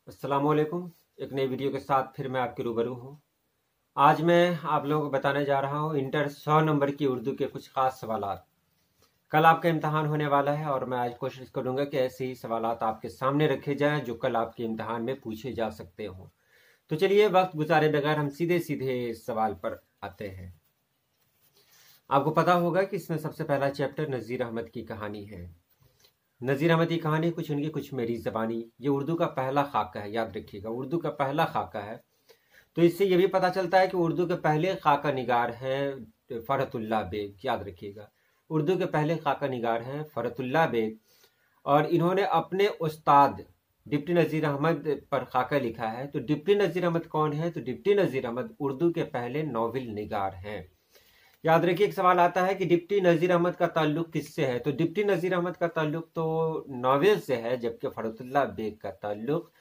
अस्सलामुअलैकुम। एक नई वीडियो के साथ फिर मैं आपके रूबरू हूँ। आज मैं आप लोगों को बताने जा रहा हूँ इंटर 100 नंबर की उर्दू के कुछ खास सवालात। कल आपका इम्तहान होने वाला है और मैं आज कोशिश करूँगा कि ऐसे ही सवालात आपके सामने रखे जाएं जो कल आपके इम्तहान में पूछे जा सकते हों। तो चलिए वक्त गुजारे बगैर हम सीधे सीधे सवाल पर आते हैं। आपको पता होगा कि इसमें सबसे पहला चैप्टर नज़ीर अहमद की कहानी है। नज़ीर अहमद की कहानी कुछ उनकी कुछ मेरी ज़बानी, ये उर्दू का पहला खाका है। याद रखिएगा, उर्दू का पहला खाका है। तो इससे ये भी पता चलता है कि उर्दू के पहले खाका निगार हैं फ़रहतुल्लाह बेग। याद रखिएगा, उर्दू के पहले खाका निगार हैं फ़रहतुल्लाह बेग और इन्होंने अपने उस्ताद डिप्टी नज़ीर अहमद पर खाका लिखा है। तो डिप्टी नज़ीर अहमद कौन है? तो डिप्टी नज़ीर अहमद उर्दू के पहले नॉवेल निगार हैं। याद रखिए, एक सवाल आता है कि डिप्टी नज़ीर अहमद का ताल्लुक किससे है? तो डिप्टी नज़ीर अहमद का ताल्लुक तो नॉवेल से है, जबकि फ़रहतुल्लाह बेग का ताल्लुक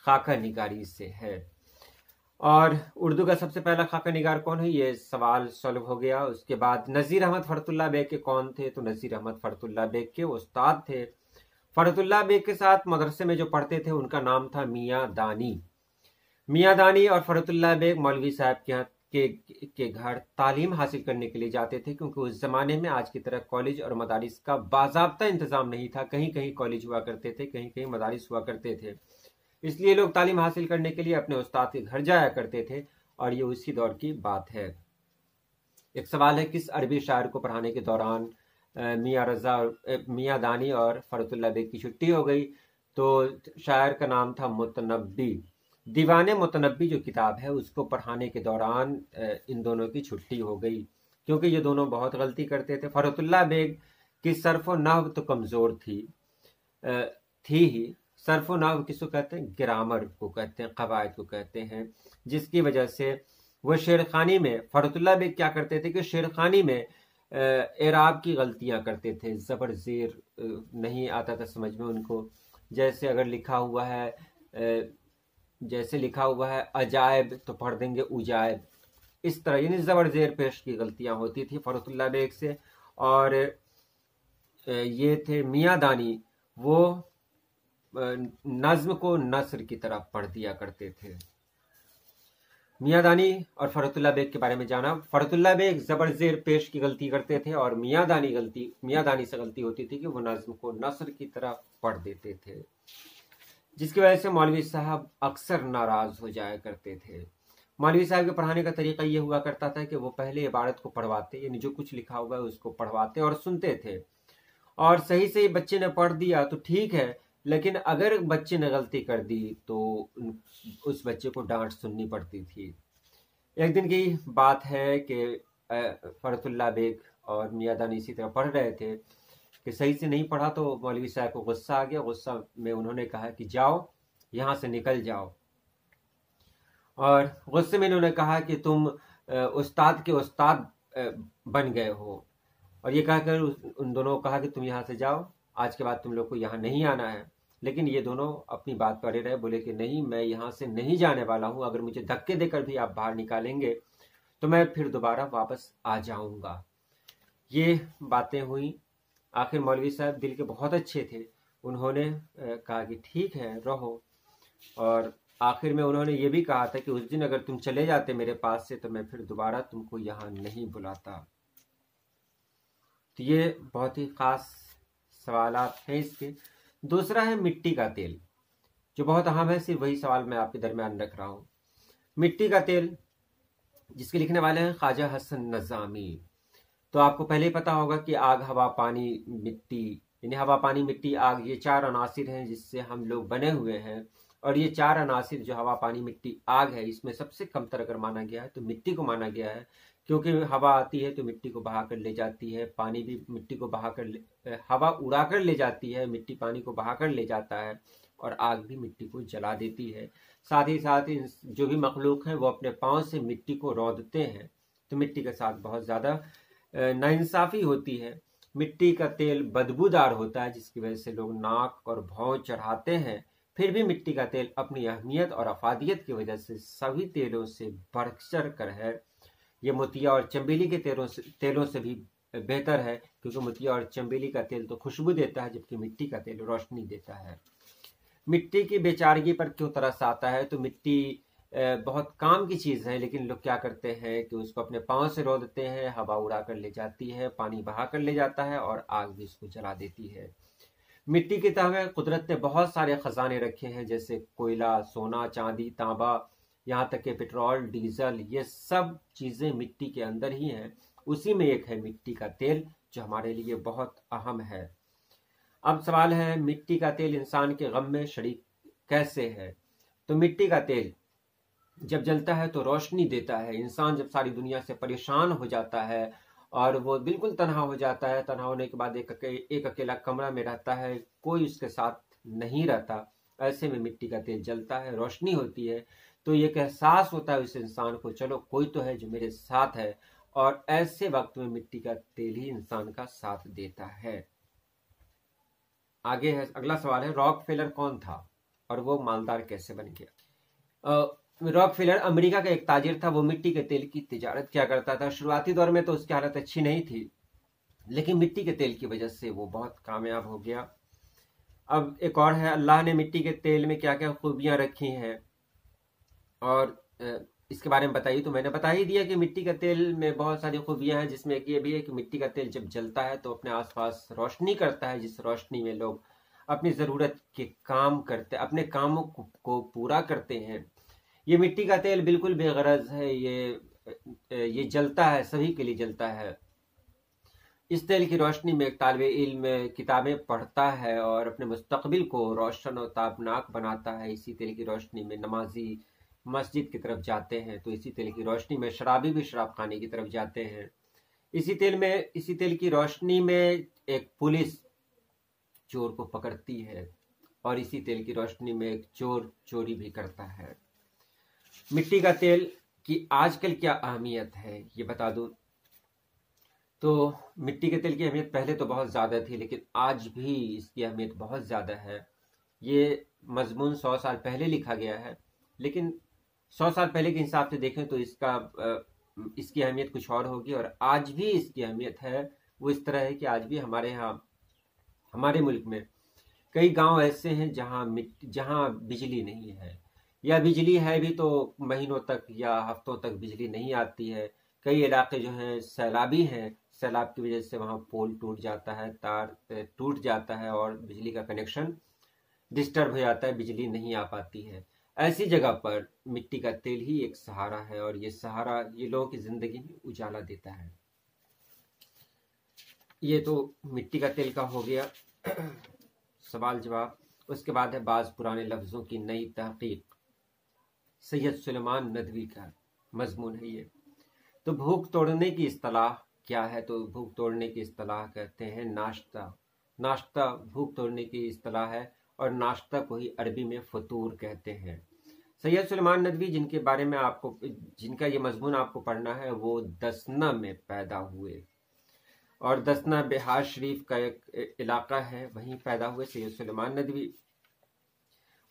खाका निगारी से है। और उर्दू का सबसे पहला खाका निगार कौन है, ये सवाल सॉल्व हो गया। उसके बाद नज़ीर अहमद फ़रहतुल्लाह बेग के कौन थे? तो नज़ीर अहमद फ़रहतुल्लाह बेग के उस्ताद थे। फ़रहतुल्लाह बेग के साथ मदरसे में जो पढ़ते थे उनका नाम था मियाँ दानी। मियाँ दानी और फ़रहतुल्लाह बेग मौलवी साहब के यहाँ के घर तालीम हासिल करने के लिए जाते थे, क्योंकि उस ज़माने में आज की तरह कॉलेज और मदारिस का बाज़ाब्ता इंतज़ाम नहीं था। कहीं कहीं कॉलेज हुआ करते थे, कहीं कहीं मदारिस हुआ करते थे। इसलिए लोग तालीम हासिल करने के लिए अपने उस्ताद के घर जाया करते थे और ये उसी दौर की बात है। एक सवाल है, किस अरबी शायर को पढ़ाने के दौरान मियाँ दानी और फ़रहतुल्लाह बेग की छुट्टी हो गई? तो शायर का नाम था मुतनब्बी। दीवाने मुतनब्बी जो किताब है उसको पढ़ाने के दौरान इन दोनों की छुट्टी हो गई, क्योंकि ये दोनों बहुत गलती करते थे। फ़रहतुल्लाह बेग की सर्फ़ व नहव तो कमज़ोर थी ही। सर्फ़ व नहव किसको कहते हैं? ग्रामर को कहते हैं, कवायद को कहते हैं, जिसकी वजह से वह शेरखानी में फ़रहतुल्लाह बेग क्या करते थे कि शेरखानी में एराब की गलतियां करते थे। ज़बर ज़ेर नहीं आता था समझ में उनको। जैसे अगर लिखा हुआ है अजायब तो पढ़ देंगे उजायब। इस तरह यानी ज़बर ज़ेर पेश की गलतियां होती थी फ़रहतुल्लाह बेग से। और ये थे मियाँ दानी, वो नज्म को नस्र की तरह पढ़ दिया करते थे। मियाँ दानी और फ़रहतुल्लाह बेग के बारे में जाना। फ़रहतुल्लाह बेग ज़बर ज़ेर पेश की गलती करते थे और मियाँ दानी से गलती होती थी कि वो नज्म को नस्र की तरह पढ़ देते थे, जिसकी वजह से मौलवी साहब अक्सर नाराज़ हो जाया करते थे। मौलवी साहब के पढ़ाने का तरीका ये हुआ करता था कि वो पहले इबारत को पढ़वाते, यानी जो कुछ लिखा हुआ है उसको पढ़वाते और सुनते थे। और सही सही बच्चे ने पढ़ दिया तो ठीक है, लेकिन अगर बच्चे ने गलती कर दी तो उस बच्चे को डांट सुननी पड़ती थी। एक दिन की बात है कि फ़रहतुल्लाह बेग और मियाँ दानी इसी तरह पढ़ रहे थे कि सही से नहीं पढ़ा, तो मौलवी साहब को गुस्सा आ गया। गुस्सा में उन्होंने कहा कि जाओ, यहाँ से निकल जाओ। और गुस्से में उन्होंने कहा कि तुम उस्ताद के उस्ताद बन गए हो। और ये कहकर उन दोनों को कहा कि तुम यहाँ से जाओ, आज के बाद तुम लोग को यहाँ नहीं आना है। लेकिन ये दोनों अपनी बात पर अड़े रहे, बोले कि नहीं, मैं यहाँ से नहीं जाने वाला हूँ। अगर मुझे धक्के देकर भी आप बाहर निकालेंगे तो मैं फिर दोबारा वापस आ जाऊँगा। ये बातें हुई। आखिर मौलवी साहब दिल के बहुत अच्छे थे, उन्होंने कहा कि ठीक है रहो। और आखिर में उन्होंने ये भी कहा था कि उस दिन अगर तुम चले जाते मेरे पास से तो मैं फिर दोबारा तुमको यहाँ नहीं बुलाता। तो ये बहुत ही ख़ास सवालात हैं इसके। दूसरा है मिट्टी का तेल, जो बहुत अहम है। सिर्फ वही सवाल मैं आपके दरमियान रख रहा हूँ। मिट्टी का तेल, जिसके लिखने वाले हैं ख्वाजा हसन नज़ामी। तो आपको पहले ही पता होगा कि आग, हवा, पानी, मिट्टी, यानी हवा, पानी, मिट्टी, आग, ये चार अनासिर हैं जिससे हम लोग बने हुए हैं। और ये चार अनासिर जो हवा, पानी, मिट्टी, आग है, इसमें सबसे कमतर अगर माना गया है तो मिट्टी को माना गया है, क्योंकि हवा आती है तो मिट्टी को बहा कर ले जाती है, पानी भी मिट्टी को बहा कर, हवा उड़ा कर ले जाती है, मिट्टी पानी को बहा कर ले जाता है, और आग भी मिट्टी को जला देती है। साथ ही साथ जो भी मखलूक हैं वो अपने पाँव से मिट्टी को रौंदते हैं। तो मिट्टी के साथ बहुत ज़्यादा नाइंसाफ़ी होती है। मिट्टी का तेल बदबूदार होता है, जिसकी वजह से लोग नाक और भौं चढ़ाते हैं। फिर भी मिट्टी का तेल अपनी अहमियत और अफादियत की वजह से सभी तेलों से बढ़ चढ़ कर है। ये मोतिया और चंबेली के तेलों से भी बेहतर है, क्योंकि मोतिया और चंबेली का तेल तो खुशबू देता है, जबकि मिट्टी का तेल रोशनी देता है। मिट्टी की बेचारगी पर क्यों तरस आता है? तो मिट्टी बहुत काम की चीज़ है, लेकिन लोग क्या करते हैं कि उसको अपने पाँव से रो देते हैं, हवा उड़ा कर ले जाती है, पानी बहा कर ले जाता है और आग भी उसको जला देती है। मिट्टी की तह में कुदरत ने बहुत सारे खजाने रखे हैं, जैसे कोयला, सोना, चांदी, तांबा, यहाँ तक कि पेट्रोल, डीजल, ये सब चीज़ें मिट्टी के अंदर ही हैं। उसी में एक है मिट्टी का तेल, जो हमारे लिए बहुत अहम है। अब सवाल है, मिट्टी का तेल इंसान के गम में शरीक कैसे है? तो मिट्टी का तेल जब जलता है तो रोशनी देता है। इंसान जब सारी दुनिया से परेशान हो जाता है और वो बिल्कुल तन्हा हो जाता है, तन्हा होने के बाद एक अकेला कमरा में रहता है, कोई उसके साथ नहीं रहता, ऐसे में मिट्टी का तेल जलता है, रोशनी होती है, तो ये एक एहसास होता है उस इंसान को, चलो कोई तो है जो मेरे साथ है। और ऐसे वक्त में मिट्टी का तेल ही इंसान का साथ देता है। आगे है अगला सवाल है, रॉकफेलर कौन था और वो मालदार कैसे बन गया? रॉकफेलर अमेरिका का एक ताजिर था। वो मिट्टी के तेल की तिजारत किया करता था। शुरुआती दौर में तो उसकी हालत अच्छी नहीं थी, लेकिन मिट्टी के तेल की वजह से वो बहुत कामयाब हो गया। अब एक और है, अल्लाह ने मिट्टी के तेल में क्या क्या खूबियां रखी हैं और इसके बारे में बताइए। तो मैंने बता ही दिया कि मिट्टी का तेल में बहुत सारी खूबियां हैं, जिसमें एक ये भी है कि मिट्टी का तेल जब जलता है तो अपने आसपास रोशनी करता है, जिस रोशनी में लोग अपनी ज़रूरत के काम करते, अपने कामों को पूरा करते हैं। ये मिट्टी का तेल बिल्कुल बेगरज है, ये जलता है, सभी के लिए जलता है। इस तेल की रोशनी में एक तालिबे इल्म किताबें पढ़ता है और अपने मुस्तकबिल को रोशन और ताबनाक बनाता है। इसी तेल की रोशनी में नमाजी मस्जिद की तरफ जाते हैं, तो इसी तेल की रोशनी में शराबी भी शराब खाने की तरफ जाते हैं। इसी तेल की रोशनी में एक पुलिस चोर को पकड़ती है और इसी तेल की रोशनी में एक चोर चोरी भी करता है। मिट्टी का तेल की आजकल क्या अहमियत है ये बता दूं। तो मिट्टी के तेल की अहमियत पहले तो बहुत ज़्यादा थी, लेकिन आज भी इसकी अहमियत बहुत ज़्यादा है। ये मजमून 100 साल पहले लिखा गया है, लेकिन 100 साल पहले के हिसाब से देखें तो इसकी अहमियत कुछ और होगी। और आज भी इसकी अहमियत है वो इस तरह है कि आज भी हमारे यहाँ, हमारे मुल्क में कई गांव ऐसे हैं जहां बिजली नहीं है, या बिजली है भी तो महीनों तक या हफ्तों तक बिजली नहीं आती है। कई इलाके जो हैं सैलाबी हैं, सैलाब की वजह से वहां पोल टूट जाता है, तार टूट जाता है और बिजली का कनेक्शन डिस्टर्ब हो जाता है, बिजली नहीं आ पाती है। ऐसी जगह पर मिट्टी का तेल ही एक सहारा है और ये सहारा ये लोगों की जिंदगी में उजाला देता है। ये तो मिट्टी का तेल का हो गया सवाल जवाब। उसके बाद है बाज पुराने लफ्ज़ों की नई तहकीक, सैयद सुलेमान नदवी का मजमून है ये। तो भूख तोड़ने की इस्तिलाह क्या है? तो भूख तोड़ने की इस्तिलाह कहते हैं नाश्ता। नाश्ता भूख तोड़ने की इस्तिलाह है और नाश्ता को ही अरबी में फतूर कहते हैं। सैयद सुलेमान नदवी जिनका ये मजमून आपको पढ़ना है, वो दसना में पैदा हुए और दसना बिहार शरीफ का एक इलाका है, वहीं पैदा हुए सैयद सुलेमान नदवी।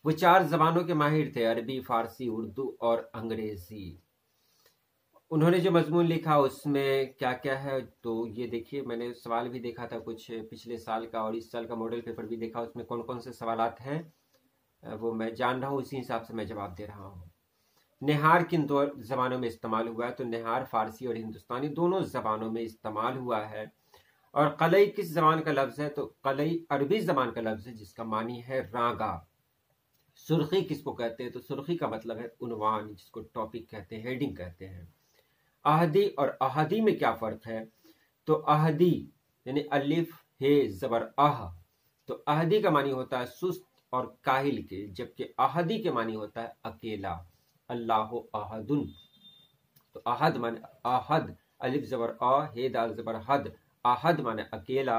वो 4 ज़बानों के माहिर थे, अरबी, फारसी, उर्दू और अंग्रेज़ी। उन्होंने जो मजमून लिखा उसमें क्या क्या है, तो ये देखिए, मैंने सवाल भी देखा था कुछ पिछले साल का और इस साल का मॉडल पेपर भी देखा, उसमें कौन कौन से सवालात हैं वो मैं जान रहा हूँ, उसी हिसाब से मैं जवाब दे रहा हूँ। निहार किन 2 ज़बानों में इस्तेमाल हुआ है? तो निहार फारसी और हिंदुस्तानी दोनों ज़बानों में इस्तेमाल हुआ है। और कलई किस ज़बान का लफ्ज़ है? तो कलई अरबी ज़बान का लफ्ज़ है, जिसका मानी है रागा। सुर्खी किसको कहते हैं? तो सुर्खी का मतलब है उन्वान, जिसको टॉपिक कहते हैं, हेडिंग कहते हैं। अहदी और अहदी में क्या फ़र्क है? तो अहदी यानी अलिफ हे ज़बर अह, तो अहदी का मानी होता है सुस्त और काहिल के, जबकि अहदी के मानी होता है अकेला, अल्लाह अहदुन। तो अहद माने अहद, अलिफ ज़बर अ, हे दाल ज़बर हद, अहद माने अकेला,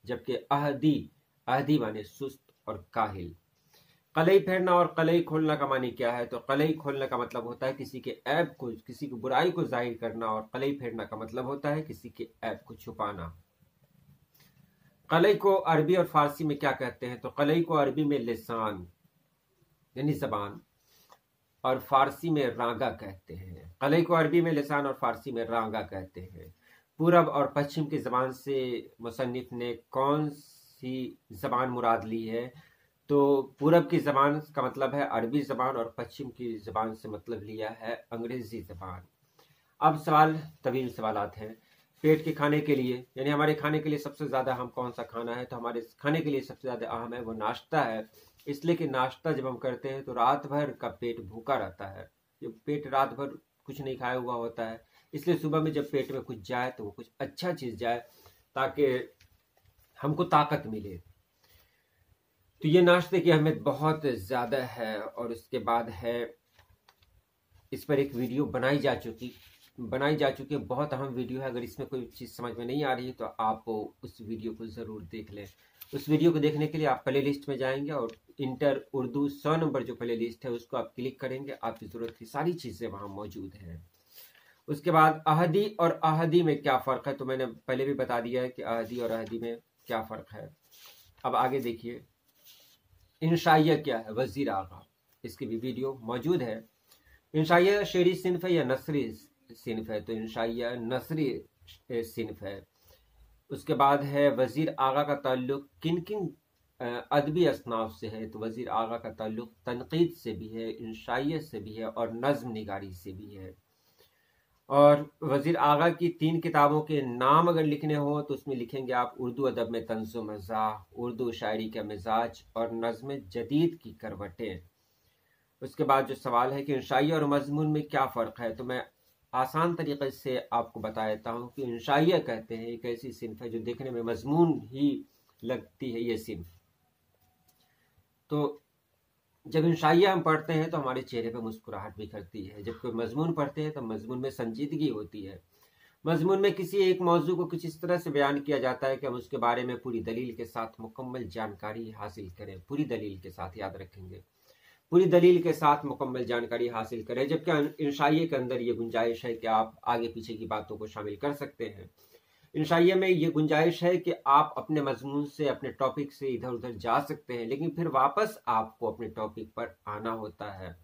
जबकि अहदी माने सुस्त और काहिल। कलई फेरना और कलई खोलना का मानी क्या है? तो कलई खोलने का मतलब होता है किसी के ऐब को, किसी की बुराई को जाहिर करना, और कलई फेरना का मतलब होता है किसी के ऐब को छुपाना। कलई को अरबी और फारसी में क्या कहते हैं? तो कलई को अरबी में लिसान यानी जबान और फारसी में रागा कहते हैं। कलई को अरबी में लिसान और फारसी में रागा कहते हैं। पूरब और पश्चिम की जबान से मुसन्निफ ने कौन सी जबान मुराद ली है? तो पूरब की ज़बान का मतलब है अरबी ज़बान और पश्चिम की ज़बान से मतलब लिया है अंग्रेज़ी ज़बान। अब सवाल तवील सवालात हैं। पेट के खाने के लिए यानी हमारे खाने के लिए सबसे ज़्यादा अहम कौन सा खाना है, तो हमारे खाने के लिए सबसे ज़्यादा अहम है वो नाश्ता है। इसलिए कि नाश्ता जब हम करते हैं तो रात भर का पेट भूखा रहता है, ये पेट रात भर कुछ नहीं खाया हुआ होता है, इसलिए सुबह में जब पेट में कुछ जाए तो वो कुछ अच्छा चीज़ जाए ताकि हमको ताकत मिले। तो ये नाश्ते की अहमियत बहुत ज़्यादा है। और उसके बाद है इस पर एक वीडियो बनाई जा चुकी है, बहुत अहम वीडियो है। अगर इसमें कोई चीज़ समझ में नहीं आ रही है तो आप उस वीडियो को ज़रूर देख लें। उस वीडियो को देखने के लिए आप प्ले लिस्ट में जाएंगे और इंटर उर्दू 100 नंबर जो प्ले लिस्ट है उसको आप क्लिक करेंगे, आपकी ज़रूरत की सारी चीज़ें वहाँ मौजूद हैं। उसके बाद अहदी और अहदी में क्या फ़र्क है, तो मैंने पहले भी बता दिया है कि अहदी और अहदी में क्या फ़र्क है। अब आगे देखिए इंशाइया क्या है, वज़ीर आगा, इसकी भी वीडियो मौजूद है। इंशाइया शेरी सिन्फ है या नसरी सिन्फ है, तो इंशाइया नसरी सिन्फ है। उसके बाद है वज़ीर आगा का ताल्लुक किन किन अदबी असनाफ से है, तो वज़ीर आगा का ताल्लुक तनकीद से भी है, इंशाइया से भी है और नज़्म निगारी से भी है। और वज़ीर आगा की 3 किताबों के नाम अगर लिखने हो तो उसमें लिखेंगे आप उर्दू अदब में तंज़ो मज़ाह, उर्दू शायरी का मिजाज और नज़्म जदीद की करवटें। उसके बाद जो सवाल है कि इंशाइया और मजमून में क्या फ़र्क है, तो मैं आसान तरीके से आपको बता देता हूँ कि इंशाइया कहते हैं एक ऐसी सिन्फ है जो देखने में मजमून ही लगती है। ये सिन्फ तो जब इंशाइया हम पढ़ते हैं तो हमारे चेहरे पर मुस्कुराहट भी करती है, जब कोई मजमून पढ़ते हैं तो मजमून में संजीदगी होती है। मजमून में किसी एक मौजू को कुछ इस तरह से बयान किया जाता है कि हम उसके बारे में पूरी दलील के साथ मुकम्मल जानकारी हासिल करें, पूरी दलील के साथ, याद रखेंगे, पूरी दलील के साथ मुकम्मल जानकारी हासिल करें। जबकि इंशाइये के अंदर ये गुंजाइश है कि आप आगे पीछे की बातों को शामिल कर सकते हैं। इंशाइये में ये गुंजाइश है कि आप अपने मजमून से, अपने टॉपिक से इधर उधर जा सकते हैं, लेकिन फिर वापस आपको अपने टॉपिक पर आना होता है।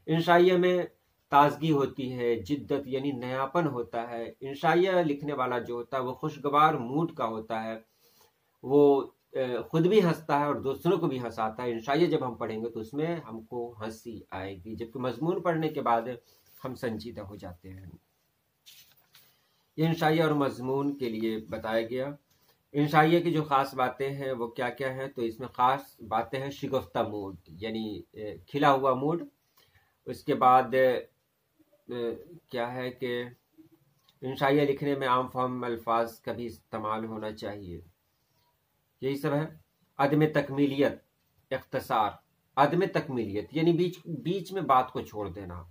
इंशाइये में ताजगी होती है, जिद्दत यानी नयापन होता है। इंशाइया लिखने वाला जो होता है वो खुशगवार मूड का होता है, वो खुद भी हंसता है और दूसरों को भी हंसाता है। इंशाइया जब हम पढ़ेंगे तो उसमें हमको हंसी आएगी, जबकि मजमून पढ़ने के बाद हम संजीदा हो जाते हैं। ये इंशाइया और मजमून के लिए बताया गया। इंशाइया की जो ख़ास बातें हैं वो क्या क्या हैं, तो इसमें ख़ास बातें हैं शिगफ्ता मूड यानी खिला हुआ मूड। उसके बाद क्या है कि इंशाइया लिखने में आम फाम अल्फाज का भी इस्तेमाल होना चाहिए। यही सब है। अदम तकमीलियत, इख्तसार, अदम तकमीलियत यानी बीच में बात को छोड़ देना।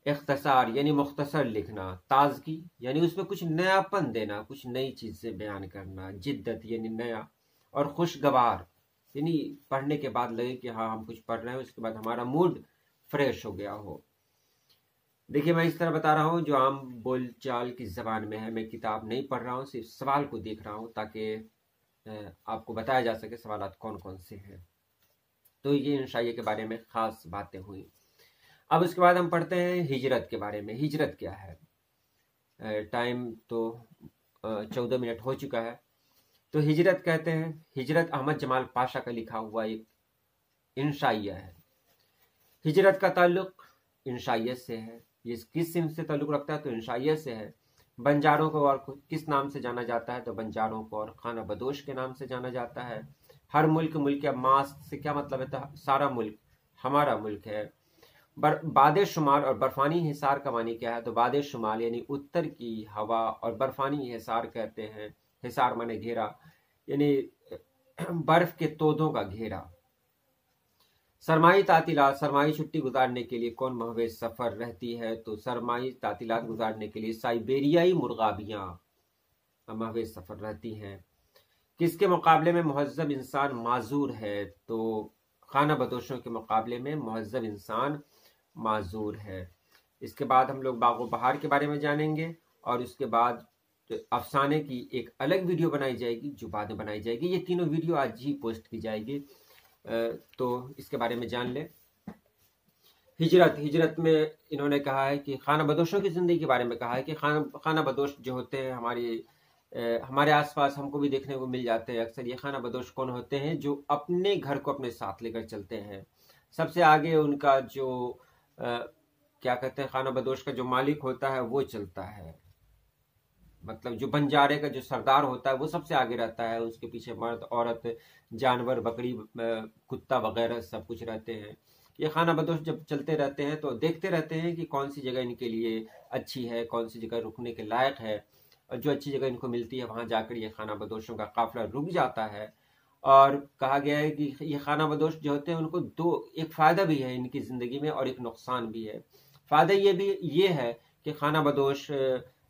इख्तसार यानी मुख्तसर लिखना। ताजगी यानी उसमें कुछ नयापन देना, कुछ नई चीज़ से बयान करना। जिद्दत यानी नया। और खुशगवार यानी पढ़ने के बाद लगे कि हाँ हम कुछ पढ़ रहे हैं, उसके बाद हमारा मूड फ्रेश हो गया हो। देखिए मैं इस तरह बता रहा हूँ जो आम बोलचाल की ज़बान में है, मैं किताब नहीं पढ़ रहा हूँ, सिर्फ सवाल को देख रहा हूँ ताकि आपको बताया जा सके सवालात कौन कौन से हैं। तो ये इंशाइया के बारे में ख़ास बातें हुई। अब उसके बाद हम पढ़ते हैं हिजरत के बारे में। हिजरत क्या है, टाइम तो 14 मिनट हो चुका है। तो हिजरत कहते हैं, हिजरत अहमद जमाल पाशा का लिखा हुआ एक इंशाइया है। हिजरत का ताल्लुक इंशाइया से है। ये किस सिंह से ताल्लुक रखता है, तो इंशाइया से है। बंजारों को और किस नाम से जाना जाता है, तो बंजारों को और खाना बदोश के नाम से जाना जाता है। हर मुल्क, मुल्क या मास से क्या मतलब है, तो सारा मुल्क हमारा मुल्क है। बाद शुमार और बर्फानी हिसार का मानी क्या है, तो बाद शुमाल यानी उत्तर की हवा, और बर्फानी हिसार कहते हैं, हिसार माने घेरा यानी बर्फ के तोदों का घेरा। सरमाई तातीलात, सरमाई छुट्टी गुजारने के लिए कौन महवे सफ़र रहती है, तो सरमाई तातीलात गुजारने के लिए साइबेरियाई मुर्गाबियाँ महवे सफ़र रहती हैं। किसके मुकाबले में मुहज़्ज़ब इंसान माजूर है, तो खाना बदोशों के मुकाबले में मुहज़्ज़ब इंसान माजूर है। इसके बाद हम लोग बागो बहार के बारे में जानेंगे और उसके बाद अफसाने की एक अलग वीडियो बनाई जाएगी जो बाद में बनाई जाएगी। ये तीनों वीडियो आज ही पोस्ट की जाएगी, तो इसके बारे में जान लें। हिजरत में इन्होंने कहा है कि खाना बदोशों की ज़िंदगी के बारे में कहा है कि खाना बदोश जो होते हैं हमारी हमारे आसपास हमको भी देखने को मिल जाते हैं अक्सर। ये खाना बदोश कौन होते हैं? जो अपने घर को अपने साथ लेकर चलते हैं। सबसे आगे उनका जो क्या कहते हैं, खाना बदोश का जो मालिक होता है वो चलता है। मतलब जो बंजारे का जो सरदार होता है वो सबसे आगे रहता है, उसके पीछे मर्द औरत जानवर बकरी कुत्ता वगैरह सब कुछ रहते हैं। ये खाना बदोश जब चलते रहते हैं तो देखते रहते हैं कि कौन सी जगह इनके लिए अच्छी है, कौन सी जगह रुकने के लायक है, और जो अच्छी जगह इनको मिलती है वहां जाकर ये खाना बदोशों का काफिला रुक जाता है। और कहा गया है कि ये खाना बदोश जो होते हैं उनको एक फायदा भी है इनकी जिंदगी में और एक नुकसान भी है। फायदा ये है कि खाना बदोश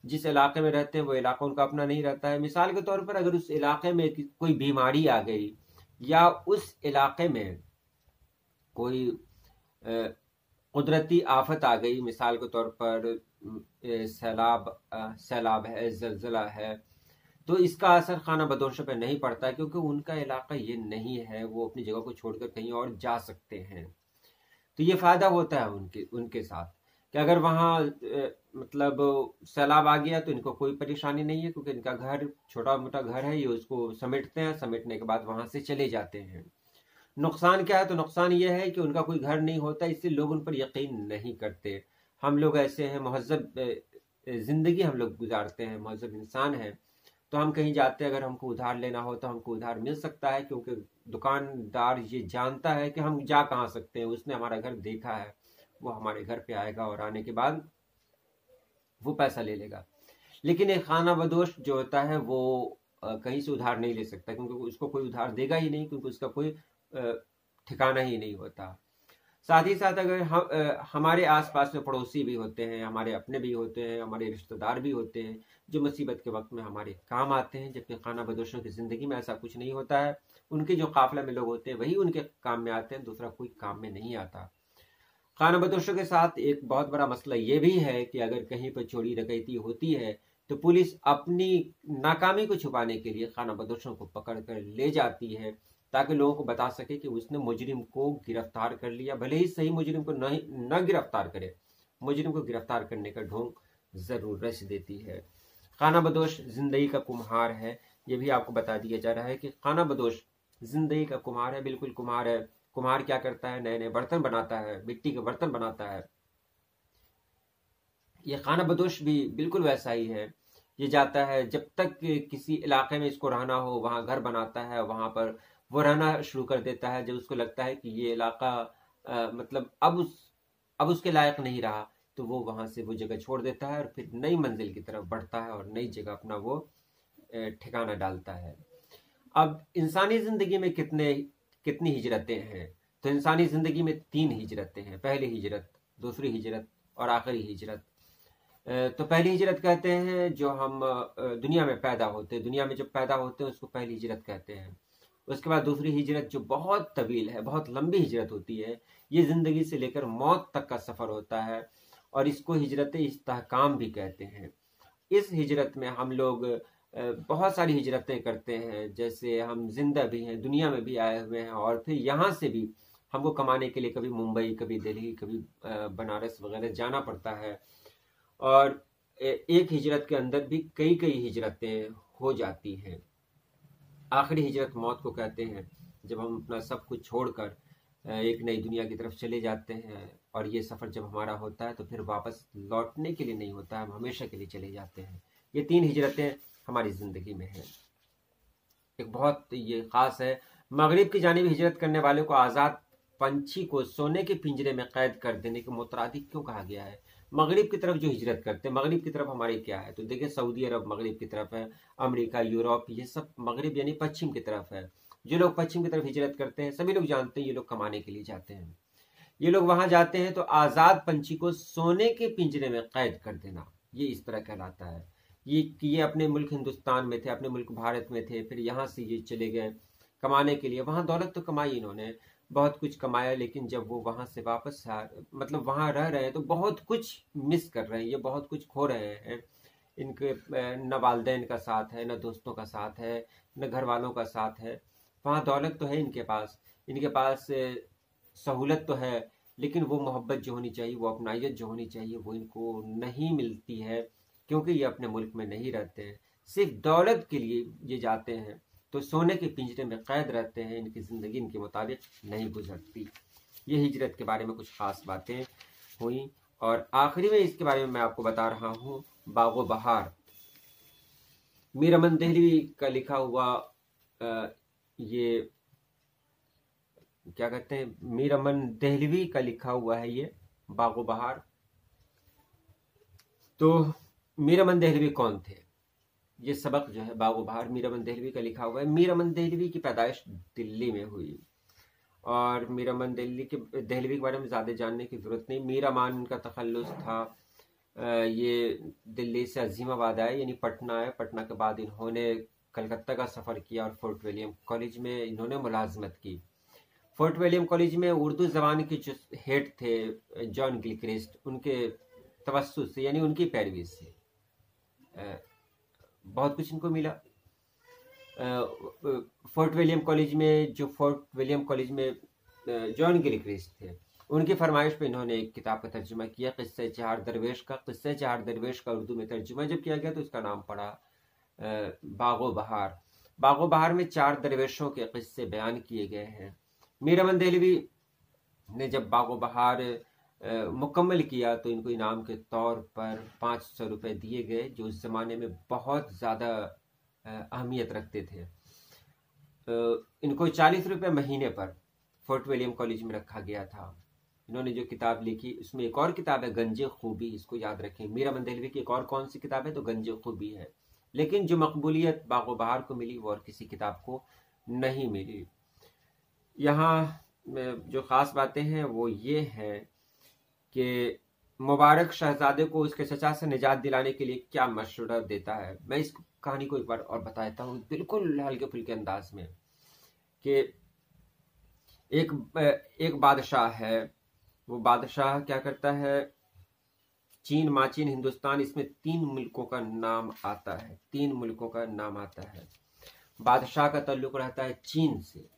जिस इलाके में रहते हैं वो इलाका उनका अपना नहीं रहता है। मिसाल के तौर पर अगर उस इलाके में कोई बीमारी आ गई या उस इलाके में कोई कुदरती आफत आ गई, मिसाल के तौर पर सैलाब है, जलजला है, तो इसका असर खाना बदोशों पे नहीं पड़ता क्योंकि उनका इलाका ये नहीं है, वो अपनी जगह को छोड़कर कहीं और जा सकते हैं। तो ये फायदा होता है उनके साथ कि अगर वहाँ मतलब सैलाब आ गया तो इनको कोई परेशानी नहीं है क्योंकि इनका घर छोटा मोटा घर है, ये उसको समेटते हैं, समेटने के बाद वहां से चले जाते हैं। नुकसान क्या है? तो नुकसान ये है कि उनका कोई घर नहीं होता, इससे लोग उन पर यकीन नहीं करते। हम लोग ऐसे हैं, महज़ब जिंदगी हम लोग गुजारते हैं, महज़ब इंसान है, तो हम कहीं जाते हैं, अगर हमको उधार लेना हो तो हमको उधार मिल सकता है क्योंकि दुकानदार ये जानता है कि हम जा कहाँ सकते हैं, उसने हमारा घर देखा है, वो हमारे घर पे आएगा और आने के बाद वो पैसा ले लेगा। लेकिन एक खाना बदोश जो होता है वो कहीं से उधार नहीं ले सकता क्योंकि उसको कोई उधार देगा ही नहीं, क्योंकि उसका कोई ठिकाना ही नहीं होता। साथ ही साथ अगर हमारे आसपास में पड़ोसी भी होते हैं, हमारे अपने भी होते हैं, हमारे रिश्तेदार भी होते हैं जो मुसीबत के वक्त में हमारे काम आते हैं, जबकि खाना बदोशों की जिंदगी में ऐसा कुछ नहीं होता है। उनके जो काफिला में लोग होते हैं वही उनके काम में आते हैं, दूसरा कोई काम में नहीं आता। खाना बदोशों के साथ एक बहुत बड़ा मसला ये भी है कि अगर कहीं पर चोरी डकैती होती है तो पुलिस अपनी नाकामी को छुपाने के लिए खाना बदोशों को पकड़ कर ले जाती है ताकि लोगों को बता सके कि उसने मुजरिम को गिरफ्तार कर लिया। भले ही सही मुजरिम को न गिरफ्तार करे, मुजरिम को गिरफ्तार करने का ढोंग जरूर रच देती है। खाना बदोश जिंदगी का कुम्हार है, ये भी आपको बता दिया जा रहा है कि खाना बदोश जिंदगी का कुम्हार है, बिल्कुल कुम्हार है। कुम्हार क्या करता है? नए नए बर्तन बनाता है, मिट्टी के बर्तन बनाता है। ये खाना बदोश भी बिल्कुल वैसा ही है। ये जाता है, जब तक किसी इलाके में इसको रहना हो वहां घर बनाता है, वहां पर वो रहना शुरू कर देता है। जब उसको लगता है कि ये इलाका मतलब अब उसके लायक नहीं रहा तो वो वहां से वो जगह छोड़ देता है और फिर नई मंजिल की तरफ बढ़ता है और नई जगह अपना वो ठिकाना डालता है। अब इंसानी जिंदगी में कितनी हिजरतें हैं? तो इंसानी जिंदगी में 3 हिजरतें हैं। पहली हिजरत, दूसरी हिजरत और आखिरी हिजरत। तो पहली हिजरत कहते हैं जो हम दुनिया में पैदा होते हैं, दुनिया में जब पैदा होते हैं उसको पहली हिजरत कहते हैं। उसके बाद दूसरी हिजरत जो बहुत तवील है, बहुत लंबी हिजरत होती है, ये जिंदगी से लेकर मौत तक का सफर होता है और इसको हिजरत इस्तेहकाम भी कहते हैं। इस हिजरत में हम लोग बहुत सारी हिजरतें करते हैं, जैसे हम जिंदा भी हैं, दुनिया में भी आए हुए हैं और फिर यहाँ से भी हमको कमाने के लिए कभी मुंबई, कभी दिल्ली, कभी बनारस वगैरह जाना पड़ता है। और एक हिजरत के अंदर भी कई कई हिजरतें हो जाती हैं। आखिरी हिजरत मौत को कहते हैं, जब हम अपना सब कुछ छोड़कर एक नई दुनिया की तरफ चले जाते हैं और ये सफ़र जब हमारा होता है तो फिर वापस लौटने के लिए नहीं होता है, हम हमेशा के लिए चले जाते हैं। ये 3 हिजरतें हमारी ज़िंदगी में हैं। एक बहुत ये ख़ास है, मगरिब की जानिब हिजरत करने वाले को आज़ाद पंछी को सोने के पिंजरे में कैद कर देने के मुतरादिक क्यों कहा गया है? मगरिब की तरफ जो हिजरत करते हैं, मगरिब की तरफ हमारी क्या है? तो देखिए, सऊदी अरब मगरिब की तरफ है, अमेरिका, यूरोप, ये सब मगरिब यानी पश्चिम की तरफ है। जो लोग पश्चिम की तरफ हिजरत करते हैं सभी लोग जानते हैं ये लोग कमाने के लिए जाते हैं। ये लोग वहां जाते हैं तो आज़ाद पंछी को सोने के पिंजरे में कैद कर देना, ये इस तरह कहलाता है। ये अपने मुल्क हिंदुस्तान में थे, अपने मुल्क भारत में थे, फिर यहाँ से ये चले गए कमाने के लिए। वहां दौलत तो कमाई इन्होंने, बहुत कुछ कमाया, लेकिन जब वो वहां से वापस मतलब वहां रह रहे हैं तो बहुत कुछ मिस कर रहे हैं, ये बहुत कुछ खो रहे हैं। इनके न वालदैन का साथ है, न दोस्तों का साथ है, न घर वालों का साथ है। वहाँ दौलत तो है इनके पास सहूलत तो है, लेकिन वो मोहब्बत जो होनी चाहिए, वो अपनाइयत जो होनी चाहिए, वो इनको नहीं मिलती है क्योंकि ये अपने मुल्क में नहीं रहते हैं। सिर्फ दौलत के लिए ये जाते हैं तो सोने के पिंजरे में कैद रहते हैं, इनकी ज़िंदगी इनके मुताबिक नहीं गुजरती। ये हिजरत के बारे में कुछ ख़ास बातें हुई। और आखिरी में इसके बारे में मैं आपको बता रहा हूँ बागो बहार। मीर अमन देहलवी का लिखा हुआ ये क्या कहते हैं, मीर अमन देहलवी का लिखा हुआ है ये बागो बहार। तो मीर अमन देहलवी कौन थे? ये सबक जो है बागो बहार मीर अमन देहलवी का लिखा हुआ है। मीर अमन देहलवी की पैदाइश दिल्ली में हुई और मीर अमन देहलवी के बारे में ज़्यादा जानने की ज़रूरत नहीं। मीर अमान का तखल्लुस था। ये दिल्ली से अजीमाबाद आए, यानी पटना आए। पटना के बाद इन्होंने कलकत्ता का सफ़र किया और फोर्ट विलियम कॉलेज में इन्होंने मुलाजमत की। फोर्ट विलियम कॉलेज में उर्दू ज़बान के जो हेड थे जॉन गिलक्रिस्ट, उनके तवस्सुस से यानी उनकी पैरवी से बहुत कुछ इनको मिला। फोर्ट विलियम कॉलेज में जॉन गिलक्रिस्ट थे, उनकी फरमाइश पे इन्होंने एक किताब का तर्जुमा किया, क़िस्से चार दरवेश का उर्दू में तर्जुमा जब किया गया तो उसका नाम पड़ा बागो बहार। बागो बहार में 4 दरवेशों के क़िस्से बयान किए गए हैं। मीर अमन देहलवी ने जब बागो बहार मुकम्मल किया तो इनको इनाम के तौर पर 500 रुपये दिए गए, जो उस ज़माने में बहुत ज़्यादा अहमियत रखते थे। इनको 40 रुपये महीने पर फोर्ट विलियम कॉलेज में रखा गया था। इन्होंने जो किताब लिखी उसमें एक और किताब है गंजे खूबी, इसको याद रखें। मीर अमन देहलवी की एक और कौन सी किताब है? तो गंजे खूबी है। लेकिन जो मकबूलियत बागो बहार को मिली वो और किसी किताब को नहीं मिली। यहाँ जो ख़ास बातें हैं वो ये हैं कि मुबारक शहजादे को उसके चचा से निजात दिलाने के लिए क्या मशवरा देता है। मैं इस कहानी को एक बार और बताता हूँ बिल्कुल हल्के फुल्के अंदाज में कि एक बादशाह है। वो बादशाह क्या करता है, चीन, माचीन, हिंदुस्तान, इसमें 3 मुल्कों का नाम आता है। 3 मुल्कों का नाम आता है। बादशाह का ताल्लुक रहता है चीन से।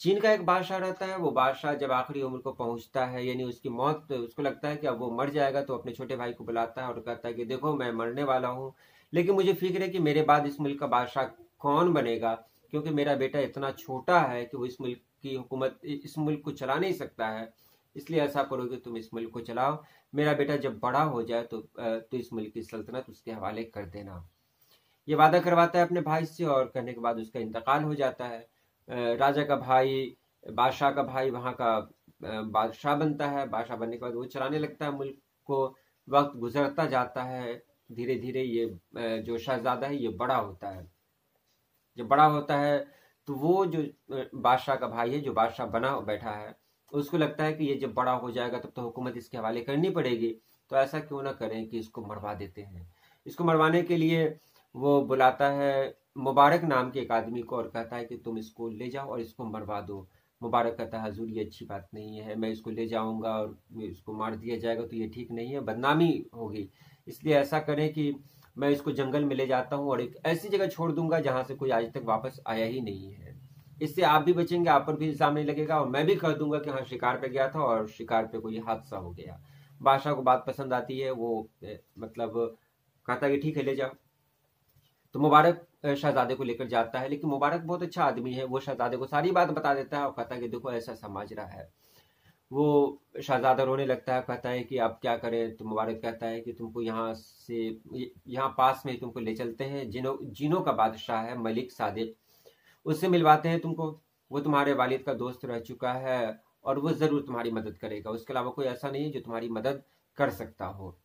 चीन का एक बादशाह रहता है। वो बादशाह जब आखिरी उम्र को पहुंचता है, यानी उसकी मौत, तो उसको लगता है कि अब वो मर जाएगा, तो अपने छोटे भाई को बुलाता है और कहता है कि देखो मैं मरने वाला हूँ, लेकिन मुझे फिक्र है कि मेरे बाद इस मुल्क का बादशाह कौन बनेगा, क्योंकि मेरा बेटा इतना छोटा है कि वो इस मुल्क की हुकूमत, इस मुल्क को चला नहीं सकता है। इसलिए ऐसा करो कि तुम इस मुल्क को चलाओ, मेरा बेटा जब बड़ा हो जाए तो इस मुल्क की सल्तनत उसके हवाले कर देना। ये वादा करवाता है अपने भाई से और करने के बाद उसका इंतकाल हो जाता है। राजा का भाई, बादशाह का भाई वहाँ का बादशाह बनता है। बादशाह बनने के बाद वो चलाने लगता है मुल्क को। वक्त गुजरता जाता है, धीरे धीरे ये जो शहजादा है ये बड़ा होता है। जब बड़ा होता है तो वो जो बादशाह का भाई है, जो बादशाह बना बैठा है, उसको लगता है कि ये जब बड़ा हो जाएगा तब तो हुकूमत इसके हवाले करनी पड़ेगी, तो ऐसा क्यों ना करें कि इसको मरवा देते हैं। इसको मरवाने के लिए वो बुलाता है मुबारक नाम के एक आदमी को और कहता है कि तुम इसको ले जाओ और इसको मरवा दो। मुबारक कहता है हजूर ये अच्छी बात नहीं है, मैं इसको ले जाऊंगा और इसको मार दिया जाएगा तो ये ठीक नहीं है, बदनामी होगी। इसलिए ऐसा करें कि मैं इसको जंगल में ले जाता हूँ और एक ऐसी जगह छोड़ दूंगा जहाँ से कोई आज तक वापस आया ही नहीं है। इससे आप भी बचेंगे, आप पर भी इल्जाम नहीं लगेगा और मैं भी कह दूंगा कि हाँ शिकार पे गया था और शिकार पे कोई हादसा हो गया। बादशाह को बात पसंद आती है। वो मतलब कहता है कि ठीक है ले जाओ। तो मुबारक शहजादे को लेकर जाता है, लेकिन मुबारक बहुत अच्छा आदमी है। वो शहजादे को सारी बात बता देता है और कहता है कि देखो ऐसा समाजरा है। वो शहजादा रोने लगता है, कहता है कि आप क्या करें। तो मुबारक कहता है कि तुमको यहाँ पास में तुमको ले चलते हैं, जिनों का बादशाह है मलिक सादिक, उससे मिलवाते हैं तुमको। वो तुम्हारे वालिद का दोस्त रह चुका है और वो ज़रूर तुम्हारी मदद करेगा। उसके अलावा कोई ऐसा नहीं है जो तुम्हारी मदद कर सकता हो।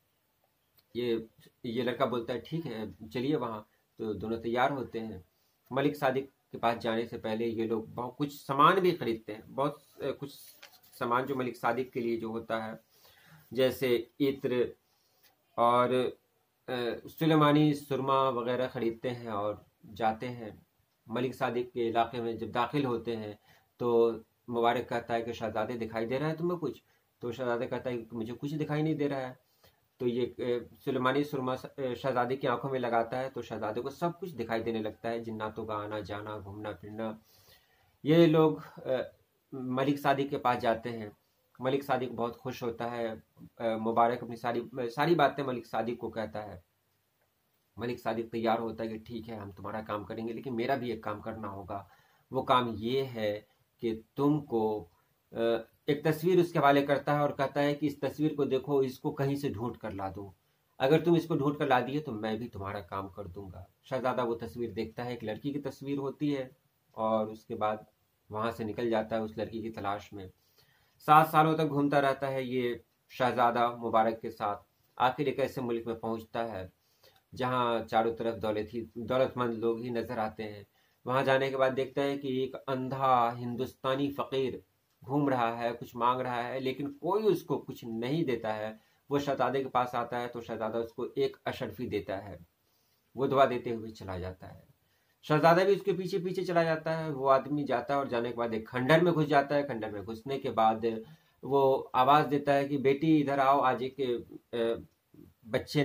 ये लड़का बोलता है ठीक है चलिए वहाँ। तो दोनों तैयार होते हैं। मलिक सादिक के पास जाने से पहले ये लोग बहुत कुछ सामान भी खरीदते हैं। बहुत कुछ सामान जो मलिक सादिक के लिए जो होता है, जैसे इत्र और सुलेमानी सुरमा वगैरह खरीदते हैं और जाते हैं। मलिक सादिक के इलाके में जब दाखिल होते हैं तो मुबारक कहता है कि शहजादे दिखाई दे रहा है तुम्हें कुछ? तो शहजादे कहता है कि मुझे कुछ दिखाई नहीं दे रहा है। तो ये सुलेमानी सुरमा शहजादे की आंखों में लगाता है तो शहजादे को सब कुछ दिखाई देने लगता है, जिन्नातों का आना जाना, घूमना फिरना। ये लोग मलिक सादिक के पास जाते हैं। मलिक सादिक बहुत खुश होता है। मुबारक अपनी सारी बातें मलिक सादिक को कहता है। मलिक सादिक तैयार होता है कि ठीक है हम तुम्हारा काम करेंगे, लेकिन मेरा भी एक काम करना होगा। वो काम ये है कि तुमको एक तस्वीर उसके हवाले करता है और कहता है कि इस तस्वीर को देखो, इसको कहीं से ढूंढ कर ला दो। अगर तुम इसको ढूंढ कर ला दिए तो मैं भी तुम्हारा काम कर दूंगा। शहजादा वो तस्वीर देखता है, एक लड़की की तस्वीर होती है, और उसके बाद वहां से निकल जाता है उस लड़की की तलाश में। 7 सालों तक घूमता रहता है ये शहजादा मुबारक के साथ। आखिर एक ऐसे मुल्क में पहुंचता है जहां चारों तरफ दौलतमंद लोग ही नजर आते हैं। वहां जाने के बाद देखता है कि एक अंधा हिंदुस्तानी फकीर घूम रहा है, कुछ मांग रहा है, लेकिन कोई उसको कुछ नहीं देता है। वो शहजादे के पास आता है तो शहजादा उसको एक अशरफी देता है। वो दुआ देते हुए चला जाता है। शहजादा भी उसके पीछे पीछे चला जाता है। वो आदमी जाता है और जाने के बाद एक खंडर में घुस जाता है। खंडर में घुसने के बाद वो आवाज देता है कि बेटी इधर आओ। आज एक बच्चे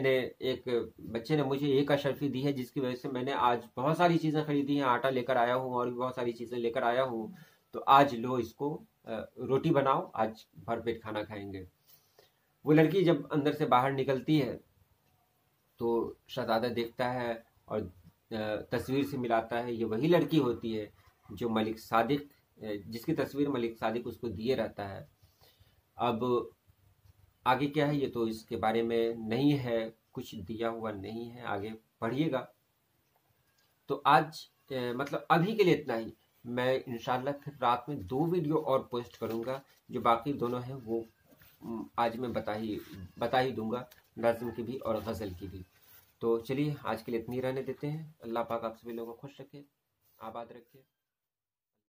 ने मुझे एक अशरफी दी है, जिसकी वजह से मैंने आज बहुत सारी चीजें खरीदी हैं, आटा लेकर आया हूँ और भी बहुत सारी चीजें लेकर आया हूँ। तो आज लो इसको, रोटी बनाओ, आज भरपेट खाना खाएंगे। वो लड़की जब अंदर से बाहर निकलती है तो शहजादा देखता है और तस्वीर से मिलाता है। ये वही लड़की होती है जो मलिक सादिक, जिसकी तस्वीर मलिक सादिक उसको दिए रहता है। अब आगे क्या है ये तो इसके बारे में नहीं है, कुछ दिया हुआ नहीं है, आगे पढ़िएगा। तो आज मतलब अभी के लिए इतना ही। मैं इंशाल्लाह फिर रात में 2 वीडियो और पोस्ट करूंगा। जो बाकी दोनों हैं वो आज मैं बता ही दूंगा, नज़्म की भी और गज़ल की भी। तो चलिए आज के लिए इतनी रहने देते हैं। अल्लाह पाक आप सभी लोगों को खुश रखे, आबाद रखे।